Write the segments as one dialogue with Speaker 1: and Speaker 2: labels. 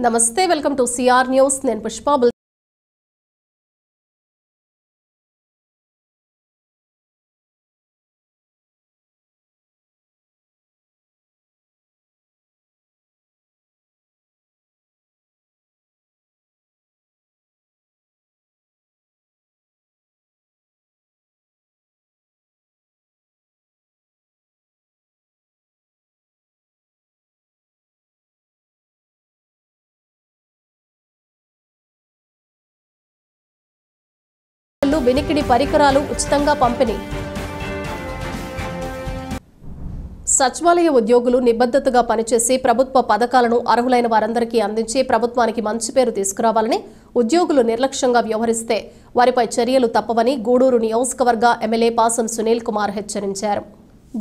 Speaker 1: నమస్తే welcome to CR news నేను పుష్ప వినికిడి పరికరాలు ఉచితంగా పంపిణీ సచివాలయ ఉద్యోగులు నిబద్ధతగా పనిచేసి ప్రభుత్వ పథకాలను అర్హులైన వారందరికీ అందించి ప్రభుత్వానికి మంచి పేరు తీసుకురావాలని ఉద్యోగులు నిర్లక్ష్యంగా వ్యవహరిస్తే వారిపై చర్యలు తప్పవని గూడూరు నియోజకవర్గ ఎమ్మెల్యే పాసం సునీల్ కుమార్ హెచ్చరించారు.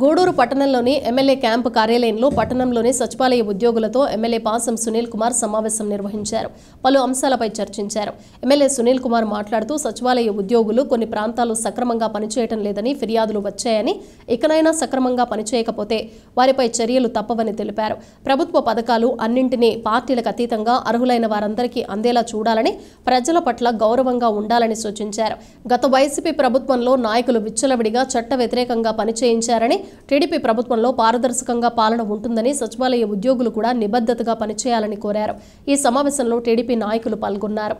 Speaker 1: గూడూరు పట్టణంలోని ఎమ్మెల్యే క్యాంపు కార్యాలయంలో పట్టణంలోని సచివాలయ ఉద్యోగులతో ఎమ్మెల్యే పాసం సునీల్ కుమార్ సమావేశం నిర్వహించారు. పలు అంశాలపై చర్చించారు. ఎమ్మెల్యే సునీల్ కుమార్ మాట్లాడుతూ సచివాలయ ఉద్యోగులు కొన్ని ప్రాంతాలు సక్రమంగా పనిచేయటం లేదని ఫిర్యాదులు వచ్చాయని, ఇకనైనా సక్రమంగా పనిచేయకపోతే వారిపై చర్యలు తప్పవని తెలిపారు. ప్రభుత్వ పథకాలు అన్నింటినీ పార్టీలకు అతీతంగా అర్హులైన వారందరికీ అందేలా చూడాలని, ప్రజల పట్ల గౌరవంగా ఉండాలని సూచించారు. గత వైసీపీ ప్రభుత్వంలో నాయకులు విచ్చలవిడిగా చట్ట వ్యతిరేకంగా పనిచేయించారని, టీడీపీ ప్రభుత్వంలో పారదర్శకంగా పాలన ఉంటుందని, సచివాలయ ఉద్యోగులు కూడా నిబద్ధతగా పనిచేయాలని కోరారు. ఈ సమావేశంలో టీడీపీ నాయకులు పాల్గొన్నారు.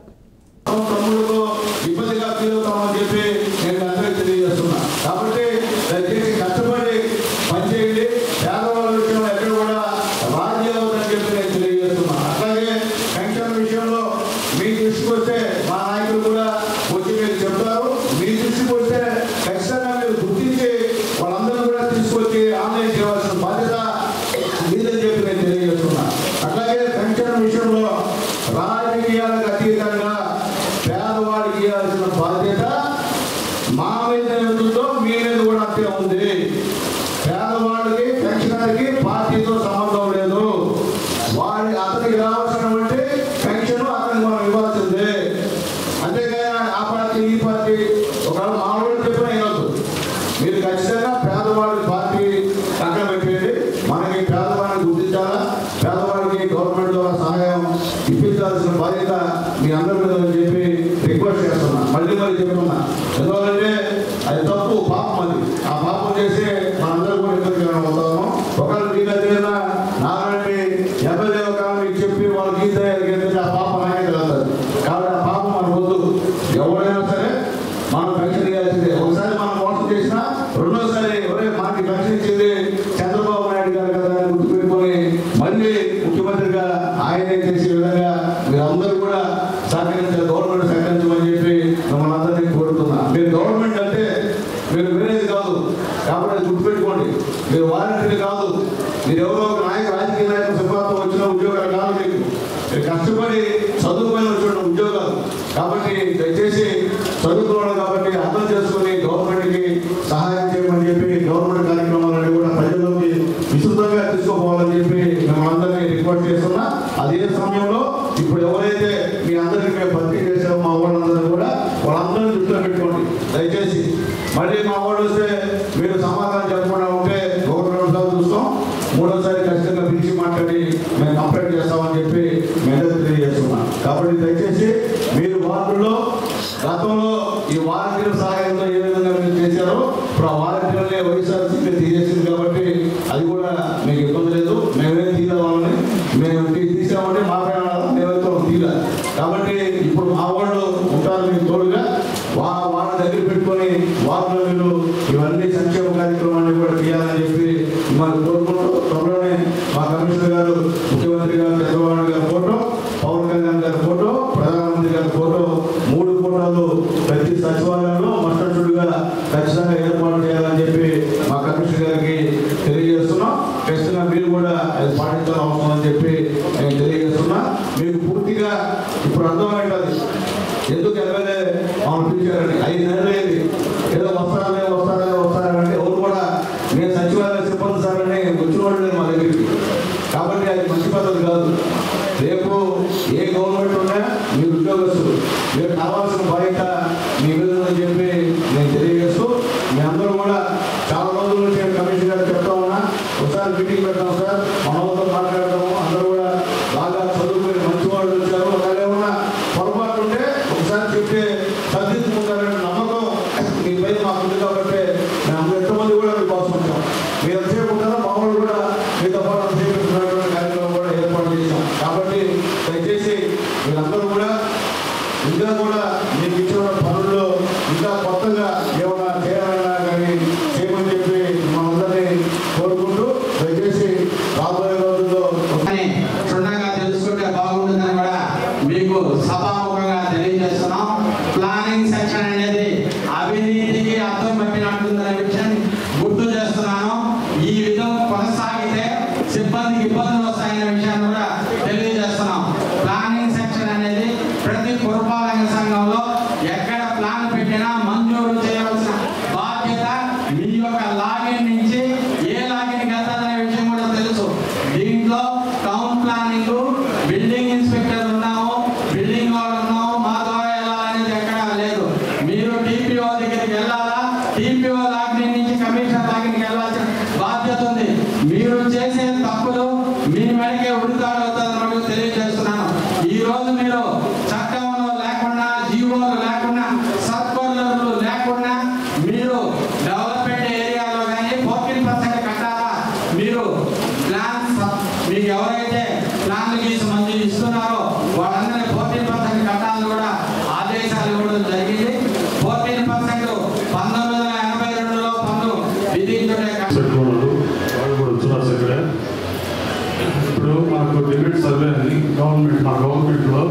Speaker 2: రాజకీయాలకు అతీతంగా పేదవాడికి ఇవ్వాల్సిన బాధ్యత మా మీద ఉందో మీ మీద కూడా అంతే ఉంది. పేదవాడికి పెన్షనర్కి పార్టీతో సంబంధం లేదు. వాడి అతనికి రావాల్సినటువంటి పెన్షన్ అతనికి మనం ఇవ్వాల్సిందే. అంతేగాని ఆ పార్టీ ఈ పార్టీ ఒకవేళ మామూలు చెప్పిన వినొద్దు. మీరు ఖచ్చితంగా పేదవాడి పార్టీ పక్కన పెట్టేది. మనకి పేదవాడిని గుర్తించాలా, పేదవాడికి గవర్నమెంట్ ద్వారా సహాయం ఇప్పించాల్సిన బాధ్యత మీ అందరి మీద అని చెప్పి రిక్వెస్ట్ చేస్తున్నా. మళ్ళీ చెప్తున్నా, ఎందుకంటే అది తప్పు, పాపం. అది ఆ పాపం చేసి మనందరూ కూడా ఇబ్బందిగా అవుతాము. ఒకవేళ మీకు అదేనా నాలాంటి ఎమ్మెల్యే మీకు చెప్పి వాళ్ళు గీత ఆ పాపం నాకే కలుగుతుంది. కాబట్టి ఆ పాపం మన వద్దు. ఎవరైనా సరే మనం పెన్షన్ ఇవ్వాల్సిందే. ఒకసారి మనం మోసం చేసినా రెండోసారి మనకి పెన్షన్ ఇచ్చింది చంద్రబాబు నాయుడు గారు కదా అని గుర్తుపెట్టుకొని మళ్ళీ ముఖ్యమంత్రిగా ఆయనే చేసే విధంగా మీరందరూ కూడా సహకరించాలి, గవర్నమెంట్ సహకరించమని చెప్పి మిమ్మల్ని అందరినీ కోరుతున్నా. మీరు గవర్నమెంట్ అంటే మీరు వేరేది కాదు, కాబట్టి అది గుర్తుపెట్టుకోండి. మీరు వాలంటీర్లు కాదు, మీరు ఎవరో ఒక రాజకీయ నాయకులు సిఫార్సు వచ్చిన ఉద్యోగాలు కాదు. మీరు కష్టపడి చదువుకొని వచ్చిన ఉద్యోగాలు. కాబట్టి దయచేసి చదువుకోవడం కాబట్టి అర్థం చేసుకుని గవర్నమెంట్కి సహాయం చేయమని చెప్పి గవర్నమెంట్ కార్యక్రమాలన్నీ కూడా ప్రజల్లోకి విస్తృతంగా తీసుకోపోవాలని చెప్పి మేము అందరినీ రిక్వెస్ట్ చేస్తున్నా. అదే సమయంలో ఇప్పుడు ఎవరైతే మీ అందరికీ మేము భర్తీ చేసామో మా వాళ్ళందరినీ కూడా వాళ్ళందరినీ దృష్టిలో పెట్టుకోండి. దయచేసి మళ్ళీ మా వాళ్ళు వస్తే మీరు సమాధానం చెప్పకుండా ఉంటే ఒకటి రెండు సార్లు చూస్తాం, మూడోసారి ఖచ్చితంగా పిలిచి మాట్లాడి మేము కంప్లైంట్ చేస్తామని చెప్పి మేము తెలియజేస్తున్నాం. కాబట్టి దయచేసి మీరు వార్డుల్లో గతంలో ఈ వాలంటీర్ సహాయంతో ఏ విధంగా మీరు చేశారో ఇప్పుడు ఆ వాలంటీర్లే వైఎస్ఆర్సీపీ తీసేసింది. కాబట్టి అది కూడా మీకు ఇబ్బంది లేదు. మేమేం తీయాలని మేము తీసామంటే మా ప్రయాణాలు మేమైతే తీయాలి. కాబట్టి ఇప్పుడు మా వాళ్ళు ఉంటారు మీకు తోడుగా. వాళ్ళ దగ్గర పెట్టుకొని వార్డులో మీరు ఇవన్నీ సంక్షేమ కార్యక్రమాన్ని కూడా తీయాలని చెప్పి మిమ్మల్ని కోరుకుంటూ, త్వరలోనే మా కమిషనర్ గారు, ముఖ్యమంత్రి గారు చంద్రబాబు గారి ఫోటో, పవన్ కళ్యాణ్ గారి ఫోటో, ప్రధానమంత్రి గారి ఫోటో, 3 ఫోటోలు ప్రతి సచివాలయంలో మస్టర్డుగా ఖచ్చితంగా ఏర్పాటు చేయాలని చెప్పి మా కమిషనర్ గారికి తెలియజేస్తున్నాం. ఖచ్చితంగా మీరు కూడా అది పాటించాల్సిన అవసరం అని చెప్పి నేను తెలియజేస్తున్నా. మీకు పూర్తిగా ఇప్పుడు అర్థమైంది ఎందుకు ఎమ్మెల్యే మమ్మల్ని పిలిచారని. 5 నెలలు అయింది. ఏదో వస్తారంటే ఎవరు కూడా నేను సచివాలయ సిబ్బంది సార్ అని వచ్చిన వాళ్ళు లేదు మా దగ్గరికి. కాబట్టి అది మంచి పద్ధతి కాదు. రేపు ఏ గవర్నమెంట్ ఉన్నా మీరు ఉద్యోగస్తులు, మీరు కావాల్సిన బాధ్యత మీ మీద అని చెప్పి నేను తెలియజేస్తూ, మీ అందరూ కూడా చాలా రోజుల నుంచి కమిషన్ గారు చెప్తా ఉన్నా, ఒకసారి మీటింగ్ పెడతాం సార్, మన వాళ్ళతో మాట్లాడతాము, అందరూ కూడా బాగా చదువుకుని మంచి ఇంకా కూడా మీకు ఇచ్చిన పనుల్లో ఇంకా కొత్తగా ఏమైనా చేయాలన్నా కానీ చేయమని చెప్పి మనందరినీ కోరుకుంటూ దయచేసి రాబోయే రోజుల్లో
Speaker 3: క్షుణ్ణంగా తెలుసుకుంటే బాగుంటుందని కూడా మీకు సభాముఖంగా తెలియజేస్తున్నాం. ప్లానింగ్ సెక్షన్ అనేది అవినీతికి అర్థం పట్టినట్టుందనే విషయాన్ని గుర్తు చేస్తున్నాను. ఈ విధం కొనసాగితే సిబ్బందికి ఇబ్బందులు వస్తాయనే విషయాన్ని కూడా తెలియజేస్తున్నాం. ప్లానింగ్ సెక్షన్ అనేది ప్రతి పురపాలక సంఘంలో ఎక్కడ ప్లాన్ పెట్టినా మంజూరు చేయవలసిన బాధ్యత మీ యొక్క లాగిన్ నుంచి ఏ లాగిన్కి వెళ్తాదనే విషయం కూడా తెలుసు. దీంట్లో టౌన్ ప్లానింగ్, బిల్డింగ్ ఇన్స్పెక్టర్ ఉన్నాము, బిల్డింగ్ వాళ్ళు ఉన్నాము, మా ద్వారా వెళ్ళాలనేది ఎక్కడా లేదు. మీరు టీపీఓ దగ్గరికి వెళ్ళాలా, టీపీఓ లాగిన్ నుంచి కమిషనర్ లాగిన్కి వెళ్ళాల్సిన బాధ్యత ఉంది. మీరు చేసే తప్పులు మీ మేడకే ఉడితాడవుతుందని తెలియజేస్తున్నాను. ఈ రోజు మీరు చట్టంలో లేకుండా, జీవోలు లేకుండా, సర్కులర్లు లేకుండా మీరు డెవలప్మెంట్ ఏరియాలో కానీ 14% కట్టాలా. మీరు ప్లాన్స్ మీకు ఎవరైతే ప్లాన్లు గీసి మంజూరు ఇస్తున్నారో వాళ్ళందరినీ 14% కట్టాలని కూడా ఆదేశాలు ఇవ్వడం జరిగింది. 14% 1982లో పన్ను విధించుడే
Speaker 4: ఇప్పుడు మనకు డిబేట్ సర్వే అని గవర్నమెంట్లో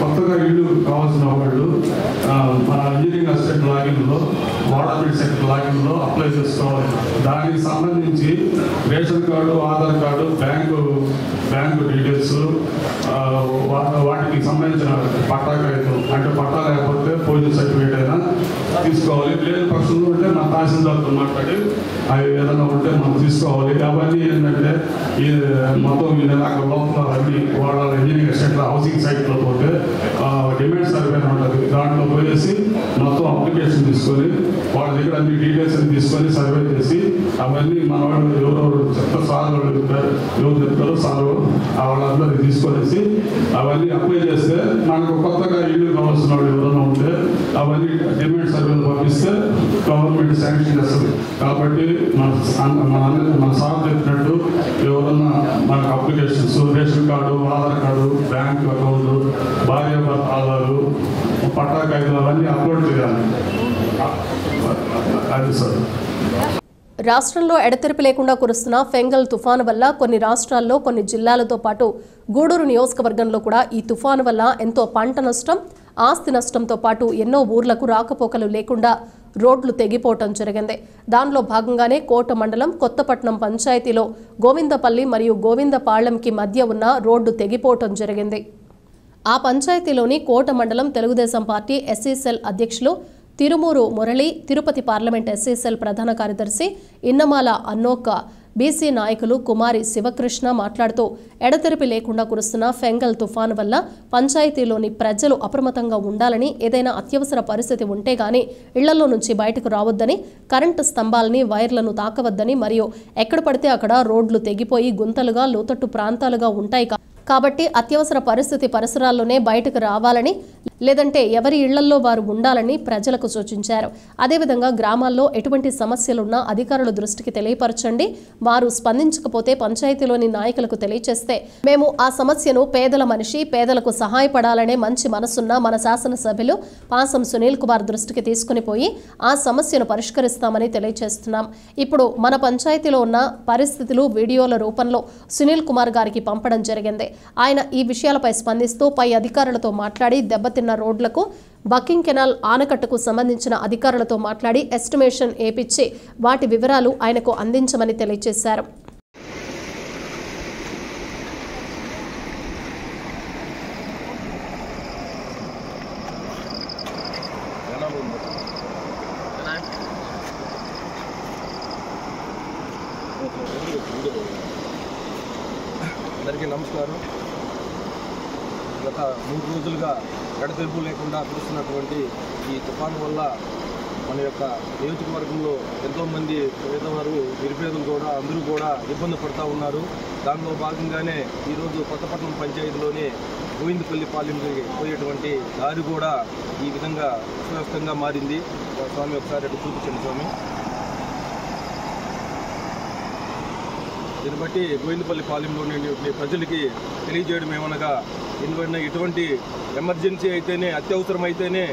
Speaker 4: కొత్తగా ఇల్లు కావాల్సిన వాళ్ళు మన ఇంజనీరింగ్ అసిస్టెంట్ లాగిన్లో, వాటర్ సెక్టర్ లాగిన్లో అప్లై చేసుకోవాలి. దానికి సంబంధించి ration card, Aadhaar card, bank details, వాటికి సంబంధించిన పట్టా కాగితం, అంటే పట్టా లేకపోతే పోలీస్ సర్టిఫికేట్ అయినా తీసుకోవాలి. లేని పక్షంలో ఉంటే మన తహసీల్దార్తో మాట్లాడి అవి ఏదైనా ఉంటే మనం తీసుకోవాలి. అవన్నీ ఏంటంటే ఈ మొత్తం ఈ నెలకు లోపల అన్ని వాళ్ళ ఇంజనీరింగ్ అసిస్టెంట్ హౌసింగ్ సైట్లో పోతే డిమాండ్ సర్వే ఉంటుంది. దాంట్లో పోయేసి మొత్తం అప్లికేషన్ తీసుకొని వాళ్ళ దగ్గర అన్ని డీటెయిల్స్ అన్ని తీసుకొని సర్వే చేసి అవన్నీ మన వాళ్ళు ఎవరెవరు చెప్తారు, సార్ వాళ్ళు ఎవరు చెప్తారో సార్ వాళ్ళందరూ తీసుకొనేసి అవన్నీ అప్లై చేస్తే మనకు కొత్తగా ఇల్లు కావాల్సిన వాళ్ళు ఎవరైనా ఉంటే అవన్నీ డిమాండ్ సర్వేలు పంపిస్తే గవర్నమెంట్ శాంక్షన్ చేస్తుంది. కాబట్టి మన సార్ చెప్పినట్టు ఎవరన్నా మనకు applications, ration card, Aadhaar card, bank account, భార్య భర్త ఆధారు, పట్టా కాగితాలు అవన్నీ అప్లోడ్ చేయాలి. అది సార్.
Speaker 1: రాష్ట్రంలో ఎడతెరిపి లేకుండా కురుస్తున్న ఫెంగల్ తుఫాను వల్ల కొన్ని రాష్ట్రాల్లో, కొన్ని జిల్లాలతో పాటు గూడూరు నియోజకవర్గంలో కూడా ఈ తుఫాను వల్ల ఎంతో పంట నష్టం, ఆస్తి నష్టంతో పాటు ఎన్నో ఊర్లకు రాకపోకలు లేకుండా రోడ్లు తెగిపోవటం జరిగింది. దానిలో భాగంగానే కోట మండలం కొత్తపట్నం పంచాయతీలో గోవిందపల్లి మరియు గోవిందపాళ్యంకి మధ్య ఉన్న రోడ్డు తెగిపోవటం జరిగింది. ఆ పంచాయతీలోని కోట మండలం తెలుగుదేశం పార్టీ ఎస్సీ సెల్ అధ్యక్షులు Tirumuru Murali, Tirupati parliament SC cell ప్రధాన కార్యదర్శి ఇన్నమాల అన్నోక, బీసీ నాయకులు కుమారి శివకృష్ణ మాట్లాడుతూ ఎడతెరిపి లేకుండా కురుస్తున్న ఫెంగల్ తుఫాను వల్ల పంచాయతీలోని ప్రజలు అప్రమత్తంగా ఉండాలని, ఏదైనా అత్యవసర పరిస్థితి ఉంటే గానీ ఇళ్లలో నుంచి బయటకు రావద్దని, కరెంటు స్తంభాలని, వైర్లను తాకవద్దని, మరియు ఎక్కడ పడితే అక్కడ రోడ్లు తెగిపోయి గుంతలుగా, లోతట్టు ప్రాంతాలుగా ఉంటాయి కాబట్టి అత్యవసర పరిస్థితి పరిసరాల్లోనే బయటకు రావాలని, లేదంటే ఎవరి ఇళ్లల్లో వారు ఉండాలని ప్రజలకు సూచించారు. అదేవిధంగా గ్రామాల్లో ఎటువంటి సమస్యలున్నా అధికారుల దృష్టికి తెలియపరచండి. వారు స్పందించకపోతే పంచాయతీలోని నాయకులకు తెలియచేస్తే మేము ఆ సమస్యను పేదల మనిషి, పేదలకు సహాయపడాలనే మంచి మనసున్న మన శాసనసభ్యులు పాసం సునీల్ కుమార్ దృష్టికి తీసుకుని పోయి ఆ సమస్యను పరిష్కరిస్తామని తెలియజేస్తున్నాం. ఇప్పుడు మన పంచాయతీలో ఉన్న పరిస్థితులు వీడియోల రూపంలో సునీల్ కుమార్ గారికి పంపడం జరిగింది. ఆయన ఈ విషయాలపై స్పందిస్తూ పై అధికారులతో మాట్లాడి దెబ్బతిన్న రోడ్లకు, బకింగ్ కెనాల్ ఆనకట్టుకు సంబంధించిన అధికారులతో మాట్లాడి ఎస్టిమేషన్ ఏపిచ్చి వాటి వివరాలు ఆయనకు అందించమని తెలియజేశారు.
Speaker 5: అందరికీ నమస్కారం. గత 3 రోజులుగా ఎడతెరిపి లేకుండా కురుస్తున్నటువంటి ఈ తుఫాను వల్ల మన యొక్క నియోజకవర్గంలో ఎంతోమంది పేదవారు, నిరుపేదలు కూడా అందరూ కూడా ఇబ్బంది పడుతూ ఉన్నారు. దానిలో భాగంగానే ఈరోజు కొత్తపట్నం పంచాయతీలోని గోవిందపల్లి పాలెంకి పోయేటువంటి దారి కూడా ఈ విధంగా అస్తవ్యస్తంగా మారింది. స్వామి ఒకసారి అటు చూపించండి స్వామి. దీన్ని బట్టి గోవిందపల్లి పాలెంలోని ప్రజలకి తెలియజేయడం ఏమనగా ఎటువంటి ఎమర్జెన్సీ అయితేనే అత్యవసరమైతేనే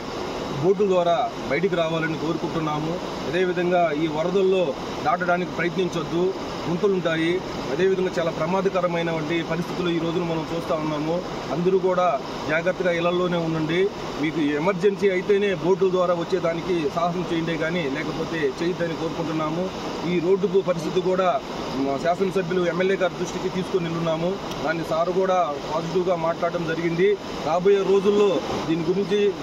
Speaker 5: బోట్ల ద్వారా బయటికి రావాలని కోరుకుంటున్నాము. అదేవిధంగా ఈ వరదల్లో దాటడానికి ప్రయత్నించొద్దు, గుంతలుంటాయి. అదేవిధంగా చాలా ప్రమాదకరమైనటువంటి పరిస్థితులు ఈ రోజున మనం చూస్తూ ఉన్నాము. అందరూ కూడా జాగ్రత్తగా ఇళ్లలోనే ఉండండి. మీకు ఎమర్జెన్సీ అయితేనే బోట్ల ద్వారా వచ్చేదానికి సాహసం చేయండి, కానీ లేకపోతే చేయొద్దని కోరుకుంటున్నాము. ఈ రోడ్డు పరిస్థితి కూడా శాసనసభ్యులు ఎమ్మెల్యే గారి దృష్టికి తీసుకుని నిలున్నాము. దాన్ని సార్ కూడా పాజిటివ్గా మాట్లాడడం జరిగింది. రాబోయే రోజుల్లో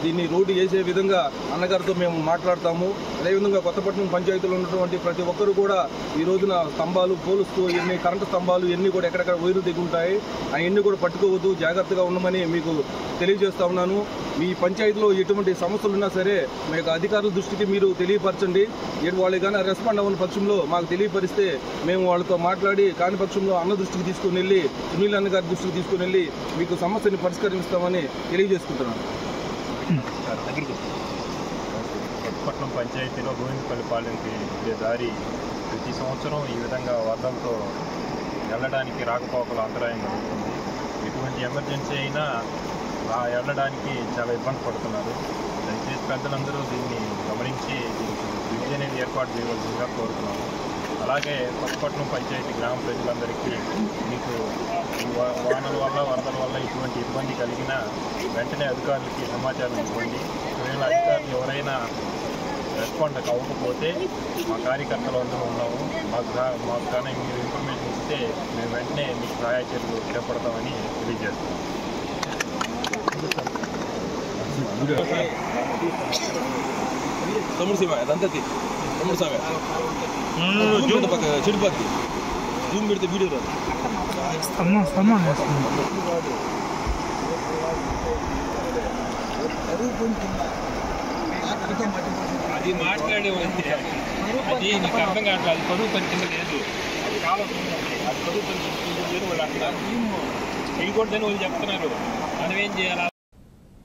Speaker 5: దీన్ని రోడ్డు వేసే విధంగా అన్నగారితో మేము మాట్లాడతాము. అదేవిధంగా కొత్తపట్నం పంచాయతీలో ఉన్నటువంటి ప్రతి ఒక్కరు కూడా ఈ రోజున స్తంభాలు, పోలుస్తూ ఎన్ని కరెంటు స్తంభాలు ఎన్ని కూడా ఎక్కడెక్కడ వైర్లు దిగుంటాయి, అవన్నీ కూడా పట్టుకోవద్దు, జాగ్రత్తగా ఉండమని మీకు తెలియజేస్తా ఉన్నాను. మీ పంచాయతీలో ఎటువంటి సమస్యలు ఉన్నా సరే మీ యొక్క అధికారుల దృష్టికి మీరు తెలియపరచండి. వాళ్ళు కానీ రెస్పాండ్ అవ్వని పక్షంలో మాకు తెలియపరిస్తే మేము వాళ్ళతో మాట్లాడి కాని పక్షంలో అన్న దృష్టికి తీసుకుని వెళ్ళి, సునీల్ అన్న గారి దృష్టికి తీసుకుని వెళ్ళి మీకు సమస్యని పరిష్కరిస్తామని తెలియజేసుకుంటున్నాను.
Speaker 6: కొత్తపట్నం పంచాయతీలో గోవిందపల్లి పాలెంకి వెళ్ళే దారి ప్రతి సంవత్సరం ఈ విధంగా వరదలతో వెళ్ళడానికి రాకపోకలు అంతరాయం జరుగుతుంది. ఎటువంటి ఎమర్జెన్సీ అయినా వెళ్ళడానికి చాలా ఇబ్బంది పడుతున్నారు. దయచేసి పెద్దలందరూ దీన్ని గమనించి దీనికి బ్రిడ్జ్ అనేది ఏర్పాటు చేయవలసిందిగా కోరుతున్నాము. అలాగే కొత్తపట్నం పంచాయతీ గ్రామ ప్రజలందరికీ మీకు వానల వల్ల వరదల వల్ల ఇటువంటి ఇబ్బంది కలిగినా వెంటనే అధికారులకి సమాచారం ఇవ్వండి. ఒకవేళ అధికారులు ఎవరైనా రెస్పాండ్ అవ్వకపోతే మా కార్యకర్తలు అందరూ ఉన్నాము. మాకు కానీ మీరు ఇన్ఫర్మేషన్ ఇస్తే మేము వెంటనే మీకు సహాయ చర్యలు చేపడతామని తెలియజేస్తాం.
Speaker 5: తమ్ముడు సేవ అదంతా తమ్ముడు సేవ చెడుపత్తి జూమ్ పెడితే వీడియో రాదు.
Speaker 7: అది మాట్లాడేవంటే అది నీకు అర్థం కావట్లేదు. అది చదువు పరిచింది లేదు, అది కాలం అది చదువు పరిచింది వాళ్ళు అట్లా చేయకూడదని వాళ్ళు చెప్తున్నారు. మనం ఏం చేయాలి?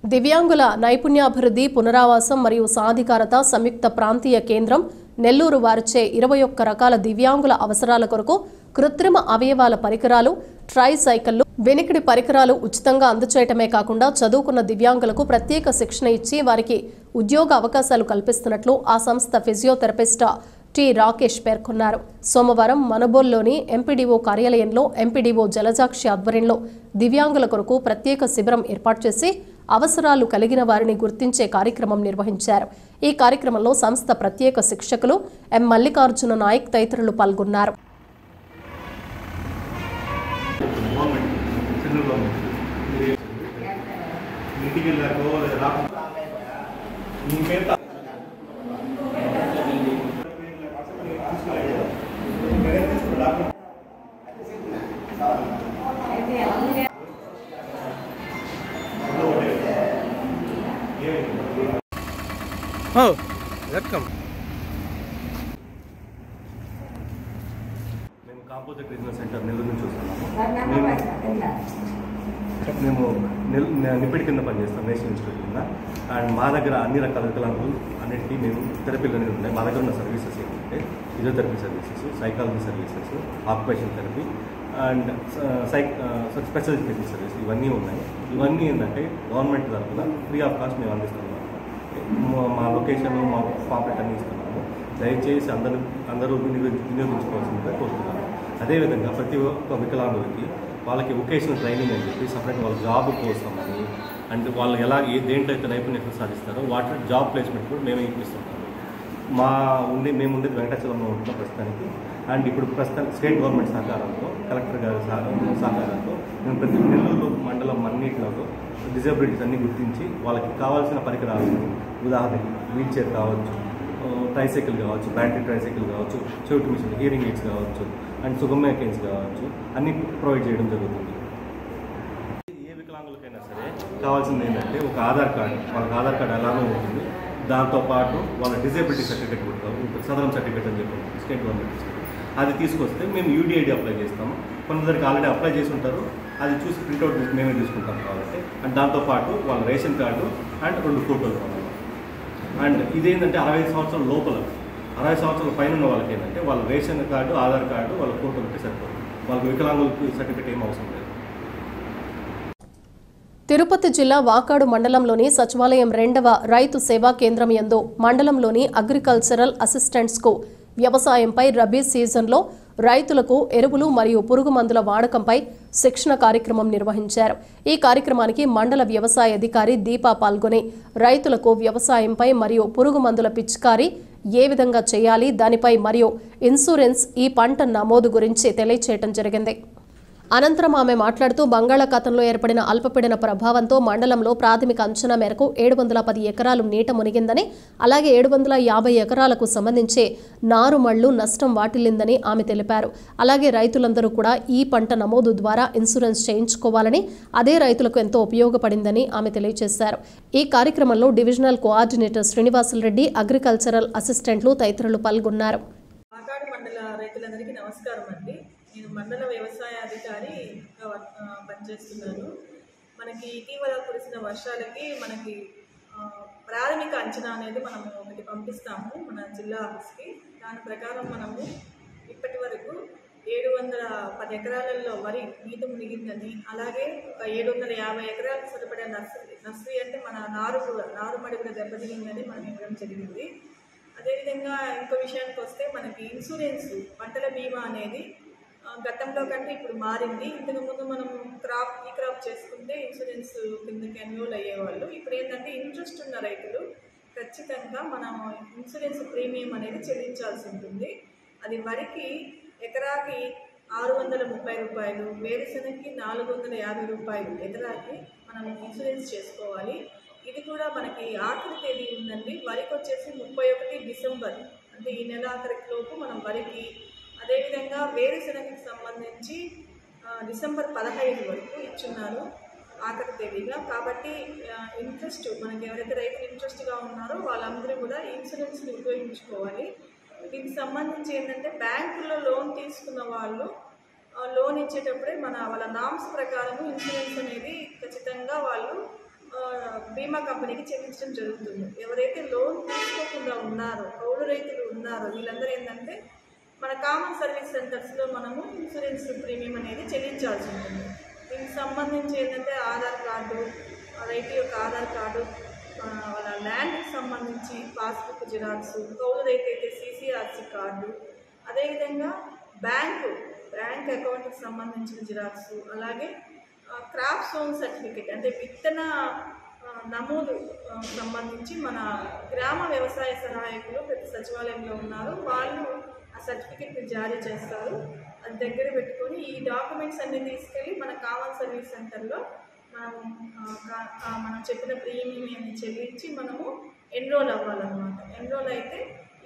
Speaker 1: దివ్యాంగుల నైపుణ్యాభివృద్ధి, పునరావాసం మరియు సాధికారత సంయుక్త ప్రాంతీయ కేంద్రం నెల్లూరు వారిచే 21 రకాల దివ్యాంగుల అవసరాల కొరకు కృత్రిమ అవయవాల పరికరాలు, ట్రై సైకిళ్లు, వెనికిడి పరికరాలు ఉచితంగా అందచేయటమే కాకుండా చదువుకున్న దివ్యాంగులకు ప్రత్యేక శిక్షణ ఇచ్చి వారికి ఉద్యోగ అవకాశాలు కల్పిస్తున్నట్లు ఆ సంస్థ ఫిజియోథెరపిస్ట్ టి రాకేష్ పేర్కొన్నారు. సోమవారం మనబోల్లోని ఎంపీడీఓ కార్యాలయంలో ఎంపీడీఓ జలజాక్షి ఆధ్వర్యంలో దివ్యాంగుల కొరకు ప్రత్యేక శిబిరం ఏర్పాటు చేసి అవసరాలు కలిగిన వారిని గుర్తించే కార్యక్రమం నిర్వహించారు. ఈ కార్యక్రమంలో సంస్థ ప్రత్యేక శిక్షకులు ఎం మల్లికార్జున నాయక్ తదితరులు పాల్గొన్నారు.
Speaker 8: మేము కాంపోజిట్ బిజినెస్ సెంటర్ నెల్లూరు నుంచి వస్తున్నాము. మేము నిప్పిడి కింద పనిచేస్తాం, నేషనల్ ఇన్స్టిట్యూట్ కింద. అండ్ మా దగ్గర అన్ని రకాల వికలాంగులు అన్నిటికీ మేము థెరపీలు అనేది ఉన్నాయి. మా దగ్గర ఉన్న సర్వీసెస్ ఏంటంటే physiotherapy services, psychology services, occupation therapy and special education service ఇవన్నీ ఉన్నాయి. ఇవన్నీ ఏంటంటే గవర్నమెంట్ తరఫున ఫ్రీ ఆఫ్ కాస్ట్ మేము అందిస్తున్నాము. మా లొకేషన్, మా పాంప్లెట్ అన్నీ ఇస్తున్నాము. దయచేసి అందరూ వినియోగించుకోవాల్సిందిగా కోరుతున్నాను. అదేవిధంగా ప్రతి ఒక్క వికలాంగులకి వాళ్ళకి వొకేషనల్ ట్రైనింగ్ అని చెప్పి సపరేట్ వాళ్ళ జాబ్ కోసం అని అండ్ వాళ్ళు ఎలా దేంట్లో అయితే నైపుణ్యత సాధిస్తారో వాటి జాబ్ ప్లేస్మెంట్ కూడా మేమే ఇప్పిస్తున్నాము. మేము ఉండేది వెంకటాచలంలో ఉంటున్నాం ప్రస్తుతానికి. అండ్ ఇప్పుడు ప్రస్తుతానికి స్టేట్ గవర్నమెంట్ సహకారంతో, కలెక్టర్ గారి సహకారంతో మేము ప్రతి నెల్లూరు మండలం అన్నింటిలో డిజబిలిటీస్ అన్నీ గుర్తించి వాళ్ళకి కావాల్సిన పరికరాలను, ఉదాహరణకి వీల్ చైర్ కావచ్చు, ట్రైసైకిల్ కావచ్చు, బ్యాటరీ ట్రైసైకిల్ కావచ్చు, చెవిటి మిషన్, హియరింగ్ ఎయిడ్స్ కావచ్చు అండ్ సుగమ్య కేన్స్ కావచ్చు అన్నీ ప్రొవైడ్ చేయడం జరుగుతుంది. ఏ వికలాంగులకైనా సరే కావాల్సింది ఏంటంటే ఒక ఆధార్ కార్డు, వాళ్ళకి ఆధార్ కార్డు ఎలానో ఉంటుంది. దాంతోపాటు వాళ్ళ డిజేబిలిటీ సర్టిఫికేట్ కూడా సదరం సర్టిఫికేట్ అని చెప్పి స్టేట్ గవర్నమెంట్ ఇస్తుంది. అది తీసుకొస్తే మేము యూడిఐడి అప్లై చేస్తాము. కొందరికి ఆల్రెడీ అప్లై చేసి ఉంటారు, అది చూసి ప్రింట్అవుట్ మేమే తీసుకుంటాం కాబట్టి. అండ్ దాంతోపాటు వాళ్ళ రేషన్ కార్డు అండ్ 2 ఫోటోలు కావాలి. అండ్ ఇదేంటంటే 65 సంవత్సరాల లోపల, 60 సంవత్సరాల పైన ఉన్న వాళ్ళకి ఏంటంటే వాళ్ళ రేషన్ కార్డు, ఆధార్ కార్డు, వాళ్ళ ఫోటో ఉంటే సరిపోతుంది. వాళ్ళకి వికలాంగులకు సర్టిఫికేట్ ఏం అవసరం లేదు.
Speaker 1: తిరుపతి జిల్లా వాకాడు మండలంలోని సచివాలయం 2వ రైతు సేవా కేంద్రం యందు మండలంలోని అగ్రికల్చరల్ అసిస్టెంట్స్కు వ్యవసాయంపై రబీ సీజన్లో రైతులకు ఎరువులు మరియు పురుగు మందుల వాడకంపై శిక్షణ కార్యక్రమం నిర్వహించారు. ఈ కార్యక్రమానికి మండల వ్యవసాయ అధికారి దీపా పాల్గొని రైతులకు వ్యవసాయంపై మరియు పురుగు మందుల పిచికారీ ఏ విధంగా చేయాలి, దానిపై మరియు ఇన్సూరెన్స్, ఈ పంట నమోదు గురించి తెలియచేయడం జరిగింది. అనంతరం ఆమె మాట్లాడుతూ బంగాళాఖాతంలో ఏర్పడిన అల్పపీడన ప్రభావంతో మండలంలో ప్రాథమిక అంచనా మేరకు 710 ఎకరాలు నీట మునిగిందని, అలాగే 750 ఎకరాలకు సంబంధించి నారుమళ్లు నష్టం వాటిల్లిందని ఆమె తెలిపారు. అలాగే రైతులందరూ కూడా ఈ పంట నమోదు ద్వారా ఇన్సూరెన్స్ చేయించుకోవాలని, అదే రైతులకు ఎంతో ఉపయోగపడిందని ఆమె తెలియజేశారు. ఈ కార్యక్రమంలో డివిజనల్ కోఆర్డినేటర్ శ్రీనివాసులరెడ్డి, అగ్రికల్చరల్ అసిస్టెంట్లు తదితరులు పాల్గొన్నారు.
Speaker 9: రైతులందరికీ నమస్కారం అండి. నేను మండల వ్యవసాయ అధికారిగా పనిచేస్తున్నాను. మనకి ఇటీవల కురిసిన వర్షాలకి మనకి ప్రాథమిక అంచనా అనేది మనము ఒకటి పంపిస్తాము మన జిల్లా ఆఫీస్కి. దాని ప్రకారం మనము ఇప్పటి వరకు 710 ఎకరాలలో వరి నీట మునిగిందని, అలాగే ఒక 750 ఎకరాలకు సరిపడే నర్సరీ అంటే మన నారుమడి కూడా దెబ్బతినిందని మనం ఇవ్వడం జరిగింది. అదేవిధంగా ఇంకో విషయానికి వస్తే మనకి ఇన్సూరెన్స్, పంటల బీమా అనేది గతంలో కంటే ఇప్పుడు మారింది. ఇంతకుముందు మనం ఈ క్రాప్ చేసుకుంటే ఇన్సూరెన్స్ కిందకి ఎన్రోల్ అయ్యేవాళ్ళు. ఇప్పుడు ఏంటంటే ఇంట్రెస్ట్ ఉన్న రైతులు ఖచ్చితంగా మనం ఇన్సూరెన్స్ ప్రీమియం అనేది చెల్లించాల్సి ఉంటుంది. అది వరికి ఎకరాకి 630 రూపాయలు, వేరుశనగకి 450 రూపాయలు ఎకరాకి మనం ఇన్సూరెన్స్ చేసుకోవాలి. ఇది కూడా మనకి ఆఖరి తేదీ ఉందండి. వరికి వచ్చేసి 31 డిసెంబర్, అంటే ఈ నెల ఆఖరిలోపు మనం వరికి, అదేవిధంగా వేరుశనగకి సంబంధించి డిసెంబర్ 15 వరకు ఇచ్చున్నారు ఆఖరి తేదీగా. కాబట్టి ఇంట్రెస్ట్ మనకి ఎవరైతే రైతులు ఇంట్రెస్ట్గా ఉన్నారో వాళ్ళందరూ కూడా ఇన్సూరెన్స్ని ఉపయోగించుకోవాలి. దీనికి సంబంధించి ఏంటంటే బ్యాంకుల్లో లోన్ తీసుకున్న వాళ్ళు లోన్ ఇచ్చేటప్పుడే వాళ్ళ నామ్స్ ప్రకారం ఇన్సూరెన్స్ అనేది ఖచ్చితంగా వాళ్ళు బీమా కంపెనీకి చెల్లించడం జరుగుతుంది. ఎవరైతే లోన్ తీసుకోకుండా ఉన్నారో, కౌలు రైతులు ఉన్నారో, వీళ్ళందరూ ఏంటంటే మన కామన్ సర్వీస్ సెంటర్స్లో మనము ఇన్సూరెన్స్ ప్రీమియం అనేది చెల్లించాల్సి ఉంటుంది. దీనికి సంబంధించి ఏంటంటే ఆధార్ కార్డు, రైతు యొక్క ఆధార్ కార్డు, వాళ్ళ ల్యాండ్కి సంబంధించి పాస్బుక్ జిరాక్స్, కౌలు రైతు అయితే CCRC కార్డు, అదేవిధంగా బ్యాంక్ అకౌంట్కి సంబంధించిన జిరాక్స్, అలాగే క్రాప్ సోన్ సర్టిఫికేట్ అంటే విత్తన నమోదు సంబంధించి మన గ్రామ వ్యవసాయ సహాయకులు ప్రతి సచివాలయంలో ఉన్నారు. వాళ్ళు ఆ సర్టిఫికేట్ని జారీ చేస్తారు. అది దగ్గర పెట్టుకొని ఈ డాక్యుమెంట్స్ అన్నీ తీసుకెళ్ళి మన కామన్ సర్వీస్ సెంటర్లో మనం చెప్పిన ప్రీమియంని చెల్లించి మనము ఎన్రోల్ అవ్వాలన్నమాట. ఎన్రోల్ అయితే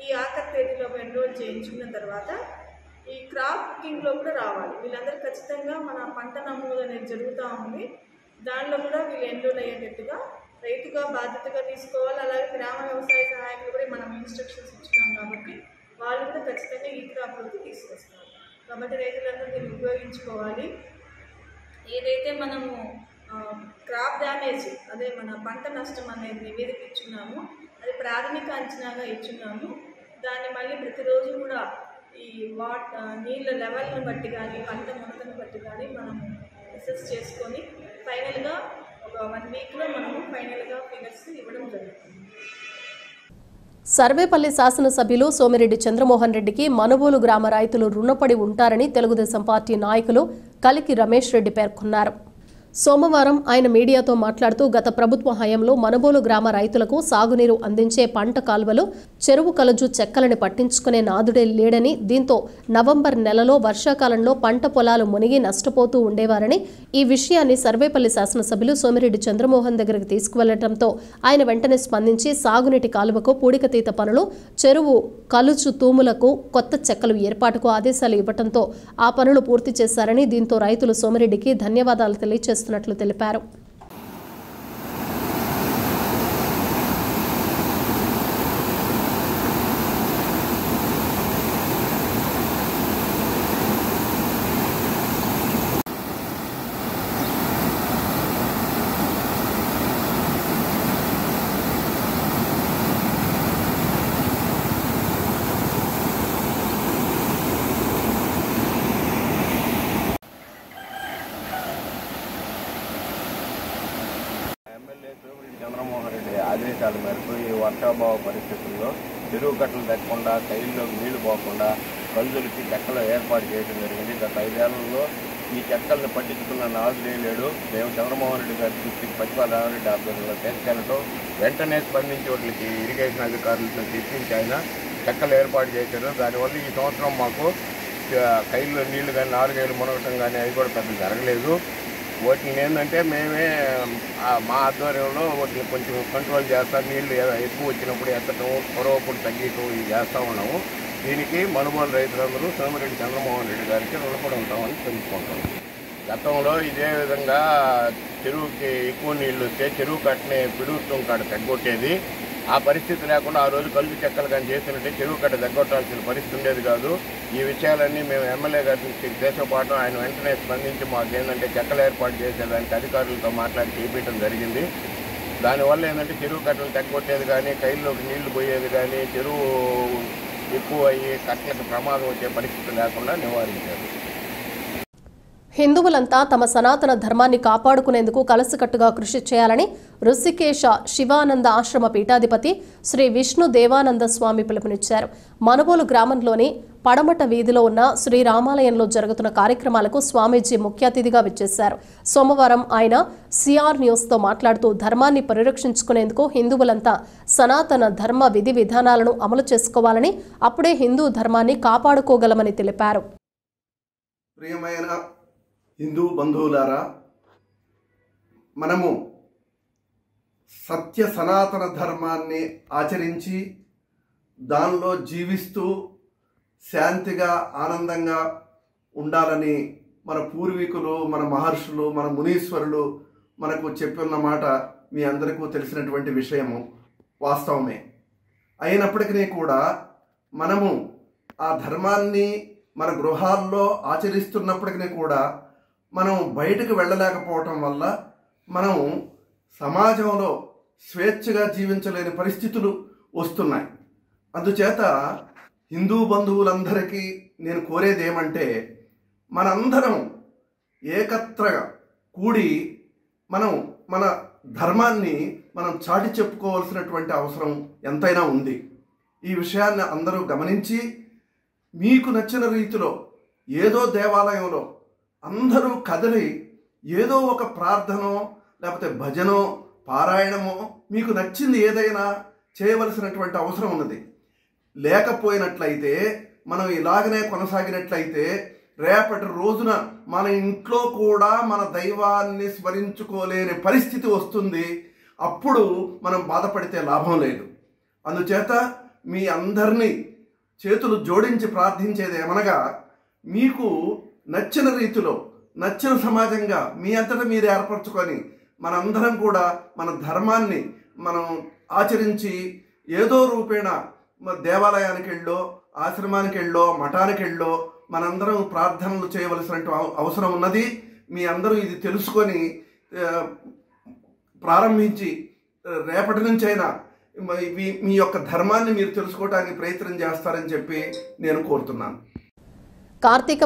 Speaker 9: ఈ ఆఖరి తేదీలో ఎన్రోల్ చేయించుకున్న తర్వాత ఈ క్రాప్ బుకింగ్లో కూడా రావాలి. వీళ్ళందరూ ఖచ్చితంగా మన పంట నమోదు అనేది జరుగుతూ ఉంది. దానిలో కూడా వీళ్ళు ఎన్రోల్ అయ్యేటట్టుగా రైతుగా బాధ్యతగా తీసుకోవాలి. అలాగే గ్రామ వ్యవసాయ సహాయకులు కూడా మనం ఇన్స్ట్రక్షన్స్ ఇచ్చినాం కాబట్టి వాళ్ళు కూడా ఖచ్చితంగా ఈ క్రాప్లోకి తీసుకొస్తారు. కాబట్టి రైతులందరూ దీన్ని ఉపయోగించుకోవాలి. ఏదైతే మనము క్రాప్ డ్యామేజ్, అదే మన పంట నష్టం అనేది నివేదిక ఇచ్చున్నాము, అది ప్రాథమిక అంచనాగా ఇచ్చున్నాము. దాన్ని మళ్ళీ ప్రతిరోజు కూడా ఈ నీళ్ళ లెవెల్ని బట్టి కానీ, పంట మునకను బట్టి కానీ మనం అసెస్ చేసుకొని ఫైనల్గా ఒక 1 వీక్లో మనము ఫైనల్గా ఫిగర్స్ ఇవ్వడం జరుగుతుంది.
Speaker 1: సర్వేపల్లి శాసనసభ్యులు సోమిరెడ్డి చంద్రమోహన్ రెడ్డికి మనుబోలు గ్రామ రైతులు రుణపడి ఉంటారని తెలుగుదేశం పార్టీ నాయకులు కలికి రమేష్ రెడ్డి పేర్కొన్నారు. సోమవారం ఆయన మీడియాతో మాట్లాడుతూ గత ప్రభుత్వ హయాంలో మనుబోలు గ్రామ రైతులకు సాగునీరు అందించే పంట కాల్వలు, చెరువు కలుజు చెక్కలని పట్టించుకునే నాదుడే లేడని, దీంతో నవంబర్ నెలలో వర్షాకాలంలో పంట పొలాలు మునిగి నష్టపోతూ ఉండేవారని, ఈ విషయాన్ని సర్వేపల్లి శాసనసభ్యులు సోమిరెడ్డి చంద్రమోహన్ దగ్గరికి తీసుకువెళ్లడంతో ఆయన వెంటనే స్పందించి సాగునీటి కాలువకు పూడికతీత పనులు, చెరువు కలుజు తూములకు కొత్త చెక్కలు ఏర్పాటుకు ఆదేశాలు ఇవ్వడంతో ఆ పనులు పూర్తి చేశారని, దీంతో రైతులు సోమిరెడ్డికి ధన్యవాదాలు తెలియజేస్తున్నట్లు తెలిపారు.
Speaker 6: ఆదేశాల మేరకు ఈ వర్షాభావ పరిస్థితుల్లో చెరువు కట్టలు తగ్గకుండా కైల్లోకి నీళ్లు పోకుండా కలుజులకి చెక్కలు ఏర్పాటు చేయడం జరిగింది. గత 5 ఏళ్లలో ఈ చెక్కల్ని పట్టించుకున్న నాదులే లేడు. మేము చంద్రమోహన్ రెడ్డి గారి దృష్టికి ప్రతిపాదరెడ్డి ఆధ్వర్యంలో తీసుకెళ్లటం వెంటనే స్పందించి వాటికి ఇరిగేషన్ అధికారులతో తెప్పించి ఆయన చెక్కలు ఏర్పాటు చేశారు. దానివల్ల ఈ సంవత్సరం మాకు కైల్లో నీళ్లు కానీ 4 ఏళ్ళు మునగటం కానీ అవి కూడా పెద్ద జరగలేదు. వాటిని ఏంటంటే మేమే మా ఆధ్వర్యంలో వాటిని కొంచెం కంట్రోల్ చేస్తాం. నీళ్లు ఎక్కువ వచ్చినప్పుడు ఎత్తడం, పొరవప్పుడు తగ్గించడం ఇవి చేస్తూ ఉన్నాము. దీనికి మనుగోలు రైతులందరూ సోమిరెడ్డి చంద్రమోహన్ రెడ్డి గారికి రుణపడి ఉంటామని తెలుసుకుంటాం. గతంలో ఇదే విధంగా చెరువుకి ఎక్కువ నీళ్లు వస్తే చెరువు కట్టని పిడుగుతం కాడ తగ్గొట్టేది. ఆ పరిస్థితి లేకుండా ఆ రోజు కలుపు చెక్కలు కానీ చేసినట్టే చెరువు కట్ట తగ్గొట్టాల్సిన పరిస్థితి ఉండేది కాదు. ఈ విషయాలన్నీ మేము ఎమ్మెల్యే గారి దేశపాటు ఆయన వెంటనే స్పందించి మాకేంటంటే చెక్కలు ఏర్పాటు చేసేదానికి అధికారులతో మాట్లాడి చేపించడం జరిగింది. దానివల్ల ఏంటంటే చెరువు కట్టలు తగ్గొట్టేది కానీ కైల్లోకి నీళ్లు పోయేది కానీ చెరువు ఎక్కువ అయ్యి కట్టలకు ప్రమాదం వచ్చే పరిస్థితి లేకుండా నివారించారు.
Speaker 1: హిందువులంతా తమ సనాతన ధర్మాన్ని కాపాడుకునేందుకు కలిసికట్టుగా కృషి చేయాలని ఋషికేశ శివానంద ఆశ్రమ పీఠాధిపతి శ్రీ విష్ణు దేవానంద స్వామి పిలుపునిచ్చారు. మనుబోలు గ్రామంలోని పడమట వీధిలో ఉన్న శ్రీరామాలయంలో జరుగుతున్న కార్యక్రమాలకు స్వామీజీ ముఖ్య అతిథిగా విచ్చేశారు. సోమవారం ఆయన సిఆర్ న్యూస్తో మాట్లాడుతూ ధర్మాన్ని పరిరక్షించుకునేందుకు హిందువులంతా సనాతన ధర్మ విధి విధానాలను అమలు చేసుకోవాలని, అప్పుడే హిందూ ధర్మాన్ని కాపాడుకోగలమని తెలిపారు.
Speaker 10: ప్రియమైన హిందూ బంధువులారా, మనము సత్య సనాతన ధర్మాన్ని ఆచరించి దానిలో జీవిస్తూ శాంతిగా ఆనందంగా ఉండాలని మన పూర్వీకులు, మన మహర్షులు, మన మునీశ్వరులు మనకు చెప్పిన మాట మీ అందరికీ తెలిసినటువంటి విషయము, వాస్తవమే. అయినప్పటికీ కూడా మనము ఆ ధర్మాన్ని మన గృహాల్లో ఆచరిస్తున్నప్పటికీ కూడా మనం బయటకు వెళ్ళలేకపోవటం వల్ల మనం సమాజంలో స్వేచ్ఛగా జీవించలేని పరిస్థితులు వస్తున్నాయి. అందుచేత హిందూ బంధువులందరికీ నేను కోరేది ఏమంటే, మనందరం ఏకత్రగా కూడి మనం మన ధర్మాన్ని మనం చాటి చెప్పుకోవాల్సినటువంటి అవసరం ఎంతైనా ఉంది. ఈ విషయాన్ని అందరూ గమనించి మీకు నచ్చిన రీతిలో ఏదో దేవాలయంలో అందరూ కదిలి ఏదో ఒక ప్రార్థనో లేకపోతే భజనో పారాయణమో మీకు నచ్చింది ఏదైనా చేయవలసినటువంటి అవసరం ఉన్నది. లేకపోయినట్లయితే మనం ఇలాగనే కొనసాగినట్లయితే రేపటి రోజున మన ఇంట్లో కూడా మన దైవాన్ని స్మరించుకోలేని పరిస్థితి వస్తుంది. అప్పుడు మనం బాధపడితే లాభం లేదు. అందుచేత మీ అందరినీ చేతులు జోడించి ప్రార్థించేది ఏమనగా, మీకు నచ్చిన రీతిలో నచ్చిన సమాజంగా మీ అంతటా మీరు ఏర్పరచుకొని మనందరం కూడా మన ధర్మాన్ని మనం ఆచరించి ఏదో రూపేణ దేవాలయానికి వెళ్ళో, ఆశ్రమానికి వెళ్ళో, మఠానికి వెళ్ళో మనందరం ప్రార్థనలు చేయవలసిన అవసరం ఉన్నది. మీ అందరూ ఇది తెలుసుకొని ప్రారంభించి రేపటి నుంచైనా మీ యొక్క ధర్మాన్ని మీరు తెలుసుకోవడానికి ప్రయత్నం చేస్తారని చెప్పి నేను కోరుతున్నాను.
Speaker 1: కార్తీక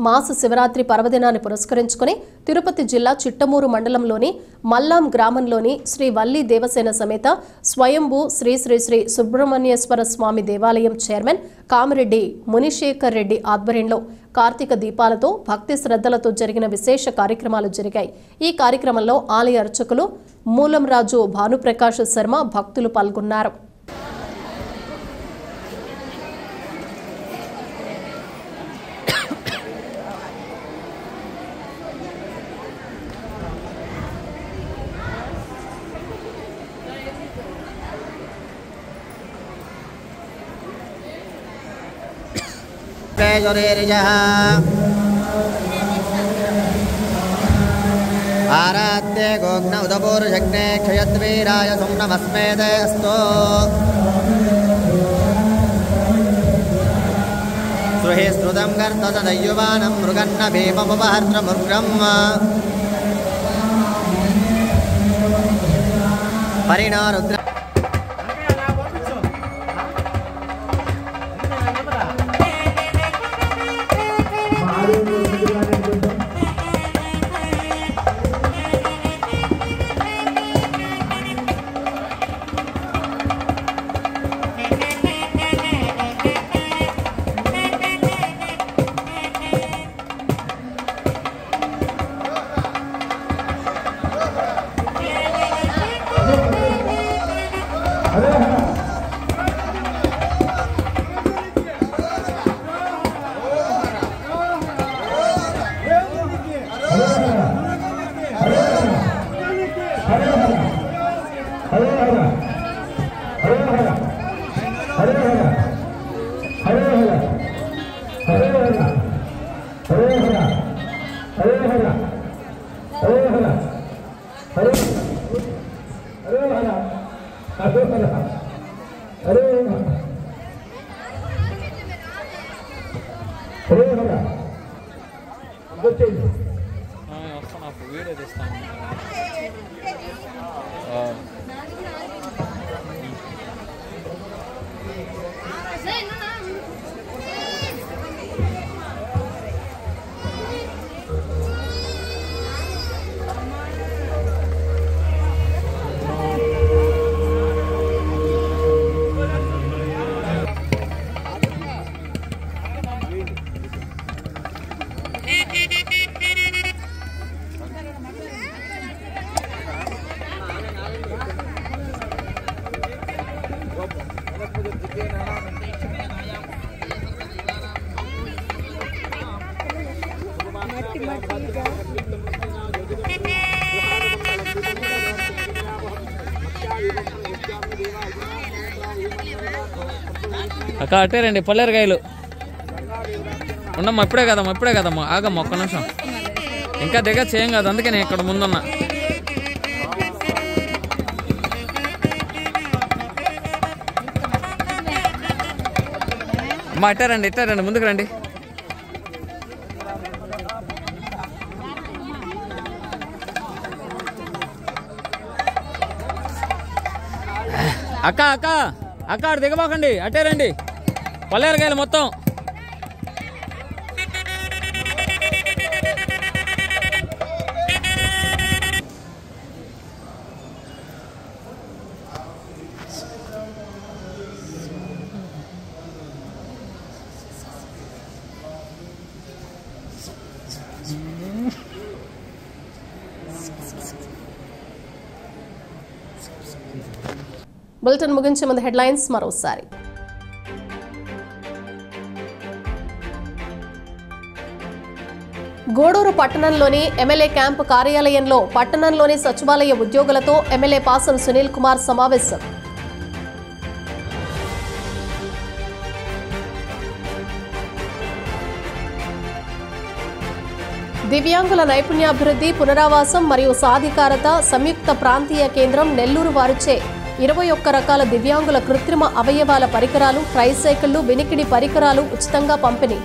Speaker 1: మాస శివరాత్రి పర్వదినాన్ని పురస్కరించుకుని తిరుపతి జిల్లా చిట్టమూరు మండలంలోని మల్లాం గ్రామంలోని శ్రీ వల్లి దేవసేన సమేత స్వయంభూ శ్రీ శ్రీ శ్రీ సుబ్రహ్మణ్యేశ్వర స్వామి దేవాలయం చైర్మన్ కామిరెడ్డి మునిశేఖర్ రెడ్డి ఆధ్వర్యంలో కార్తీక దీపాలతో భక్తి శ్రద్ధలతో జరిగిన విశేష కార్యక్రమాలు జరిగాయి. ఈ కార్యక్రమంలో ఆలయ అర్చకులు మూలంరాజు భానుప్రకాష్ శర్మ భక్తులు పాల్గొన్నారు.
Speaker 11: आराध्य गोग्न उदपूर्जग्ने क्षयद्वीराय सुम्नमस्मेदे अस्तु सुहि श्रुतं गर्ततदयुवानं मृगन्न भीममुपहर्त्रमुग्रम् परिणो रुद्र
Speaker 12: వీడియో తీస్తాను. అక్క అట్టే రండి పల్లేరుకాయలు ఉండమ్మా, ఇప్పుడే కదమ్మా ఆగమ్మా ఒక్క నిమిషం, ఇంకా దగ్గర చేయం కాదు, అందుకే నేను ఇక్కడ ముందున్నా. అమ్మా ఇట్టారండి ముందుకు రండి. అక్క అక్కడ దిగబాకండి, అట్టే రండి పల్లేరుకాయలు మొత్తం.
Speaker 1: బులెటిన్ ముగించే ముందు హెడ్లైన్స్ మరోసారి. గూడూరు పట్టణంలోని ఎమ్మెల్యే క్యాంపు కార్యాలయంలో పట్టణంలోని సచివాలయ ఉద్యోగులతో ఎమ్మెల్యే పాసం సునీల్ కుమార్ సమావేశం. దివ్యాంగుల నైపుణ్యాభివృద్ధి, పునరావాసం మరియు సాధికారత సంయుక్త ప్రాంతీయ కేంద్రం నెల్లూరు వారిచే 21 రకాల దివ్యాంగుల కృత్రిమ అవయవాల పరికరాలు, ట్రైసైకిళ్లు, వినికిడి పరికరాలు ఉచితంగా పంపిణీ.